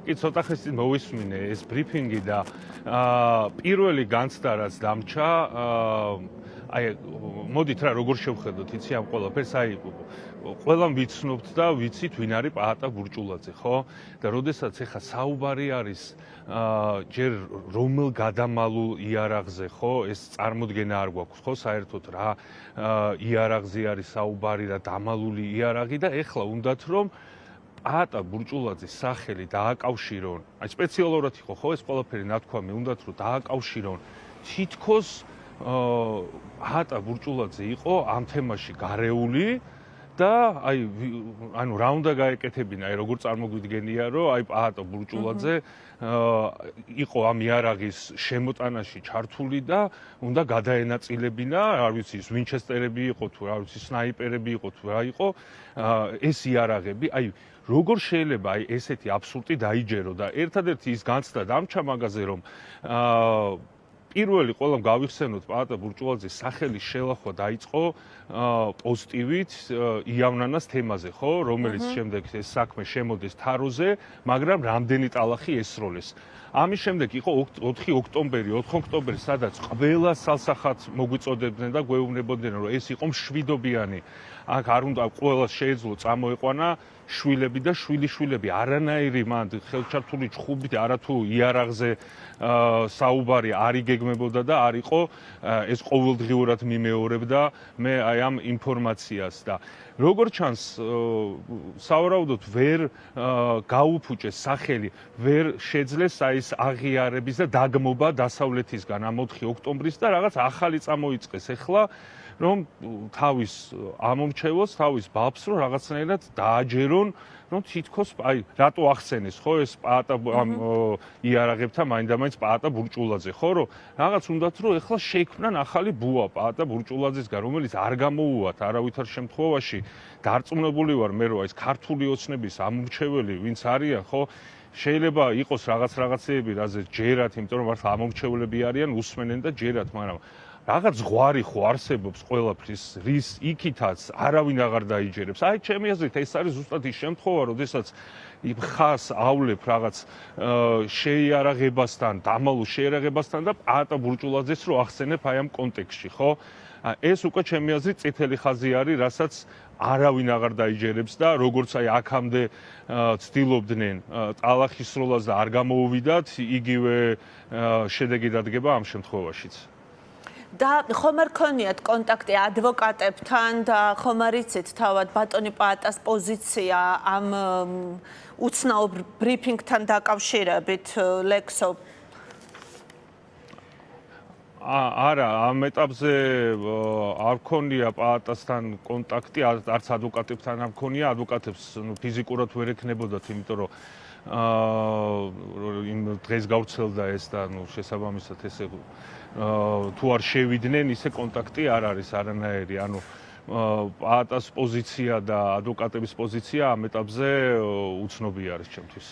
კი ცოტა ხნის წინ მოვისმინე ეს ბრიფინგი და პირველი განცდა რაც დამჩა აი მოდით რა როგორ შევხედოთ იცი ამ ყველაფერს აი ყველამ ვიცნობთ და ვიცით ვინ არის პაატა ბურჭულაძე ხო და როდესაც ეხა საუბარი არის ჯერ რომელ გადამალულ იარაღზე ხო ეს წარმოდგენა არ გვაქვს ხო საერთოდ რა იარაღზე არის საუბარი და დამალული იარაღი და ეხლა უნდათ რომ პაატა ბურჭულაძის სახელი დააკავშირონ, აი სპეციალურად იყო ხო ეს ყველაფერი ნათქვამი, უნდათ რომ დააკავშირონ თითქოს პაატა ბურჭულაძე იყო ამ თემაში გარეული და აი ანუ რა უნდა გაეკეთებინა, აი როგორ წარმოგვიდგენია რომ აი პაატა ბურჭულაძე იყო ამ იარაღის შემოტანაში ჩართული და უნდა გადაენაწილებინა, არ ვიცი, ვინჩესტერები იყო თუ რა ვიცი, სნაიპერები იყო თუ რა იყო, ეს იარაღები, აი როგორ შეიძლება აი ესეთი აბსურდი დაიჯერო და ერთადერთი ის განცდა დამჩა მაგაზე რომ პირველი ყველამ გავიხსენოთ პაატა ბურჭულაძის სახელის შელახვა დაიწყო პოზიტივით იავნანას თემაზე ხო რომელიც შემდეგ ეს საქმე შემოდეს თაროზე მაგრამ რამდენი ტალახი ესროლეს ამის შემდეგ იყო 4 ოქტომბერი 4 ოქტომბერი სადაც ყველა სალსახად მოგვიწოდებდნენ და გვეუბნებოდნენ რომ ეს იყო მშვიდობიანი აქ არ უნდა ყველას შეეძლო წამოეყვანა შვილები და შვილიშვილები არანაირი მან ხელჩართული ჩხუბით არათუ იარაღზე საუბარი არ იგეგმებოდა და არ იყო ეს ყოველდღიურად მიმეორებდა მე აი ამ ინფორმაციას და როგორც ჩანს სავარაუდოდ ვერ გაუფუჭეს სახელი ვერ შეძლეს აი ეს აღიარების და დაგმობა დასავლეთისგან ამ 4 ოქტომბრის და რაღაც ახალი წამოიწყეს ეხლა რომ თავის ამომრჩევოს, თავის ბაბს რომ რაღაცნაირად დააჯერონ, რომ თითქოს აი რატო ახსენეს ხო ეს პაატა ამ იარაღებთან მაინდამაინც პაატა ბურჭულაძე ხო რომ რაღაც უნდათ რომ ეხლა შეიქმნან ახალი ბუა პაატა ბურჭულაძესგან რომელიც არ გამოუვათ არავითარ შემთხვევაში დარწმუნებული ვარ მე რომ ეს ქართული ოცნების ამომრჩეველი ვინც არიან ხო შეიძლება იყოს რაღაცეები რაზეც ჯერათ იმიტომ რომ მართლა ამომრჩევლები არიან უსმენენ და ჯერათ მაგრამ რაღაც ზღვარი ხო არსებობს ყველაფრის რის იქითაც არავინ აღარ დაიჯერებს. აი ჩემი აზრით ეს არის ზუსტად ის შემთხვევა, როდესაც ხასავლებ რაღაც შეიარაღებასთან, დამალულ შეიარაღებასთან და პაატა ბურჭულაძეს რო ახსენებ აი ამ კონტექსტში, ხო? ეს უკვე ჩემი აზრით წითელი ხაზი არის, რასაც არავინ აღარ დაიჯერებს და როგორც აი აქამდე ცდილობდნენ ტალახის სროლას და არ გამოუვიდათ, იგივე შედეგი დადგება ამ შემთხვევაშიც. და ხომ არ ქონიათ კონტაქტი ადვოკატებთან და ხომ არ იცით თავად ბატონი პაატას პოზიცია ამ უცნაურ ბრიფინგთან დაკავშირებით ლექსო არა ამ ეტაპზე არ ქონია პაატასთან კონტაქტი არც ადვოკატებთან არ ქონია ადვოკატებს ფიზიკურად ვერ ექნებოდათ იმიტომ რომ იმ დღეს გავრცელდა ეს და შესაბამისად ესე თუ არ შევიდნენ ისე კონტაქტი არ არის არანაირი ანუ პაატას პოზიცია და ადვოკატების პოზიცია ამ ეტაპზე უცნობი არის ჩემთვის